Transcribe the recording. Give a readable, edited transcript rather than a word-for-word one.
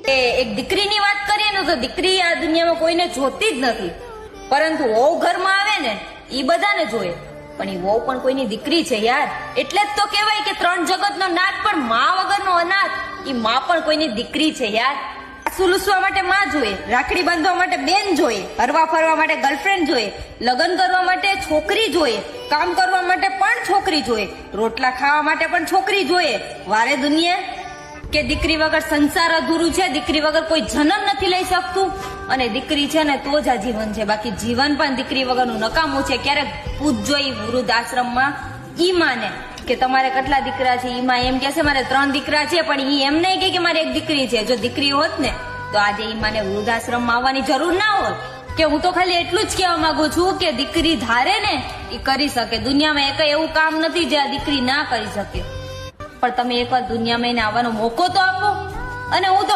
એક દીકરીની વાત કરીએ ને તો દીકરી આ દુનિયામાં કોઈને જોતી જ નથી, પરંતુ વહુ ઘરમાં આવે ને ઈ બધાને જોઈએ, પણ ઈ વહુ પણ કોઈની દીકરી છે યાર. એટલે જ તો કહેવાય કે ત્રણ જગતનો નાથ પણ માં વગરનો અનાથ. ઈ માં પણ કોઈની દીકરી છે યાર. સુલુસવા માટે માં જોઈએ, રાખડી બાંધવા માટે બેન જોઈએ, હરવા ફરવા માટે ગર્લફ્રેન્ડ જોઈએ, લગ્ન કરવા માટે છોકરી જોઈએ, કામ કરવા માટે પણ છોકરી જોઈએ, રોટલા ખાવા માટે પણ છોકરી જોઈએ. વારે દુનિયા કે દીકરી વગર સંસાર અધૂરું છે, દીકરી વગર કોઈ જન્મ નથી લઈ શકતું, અને દીકરી છે ને તો જ આ જીવન છે, બાકી જીવન પણ દીકરી વગરનું નકામું છે. ક્યારેક પૂછજો ઈ વૃદ્ધ આશ્રમમાં ઈ માને કે તમારે કેટલા દીકરા છે, ઈ માં એમ કે છે મારે 3 દીકરા છે, પણ ઈ એમ નહીં કે મારે 1 દીકરી છે. જો દીકરી હોત ને તો આજે ઈ માને વૃદ્ધાશ્રમમાં આવવાની જરૂર ના હોત. કે હું તો ખાલી એટલું જ કહેવા માંગુ છું કે દીકરી ધારે ને ઈ કરી શકે. દુનિયામાં એક એવું કામ નથી જે આ દીકરી ના કરી શકે, પણ તમે એકવાર દુનિયામાં એને આવવાનો મોકો તો આપો. અને હું તો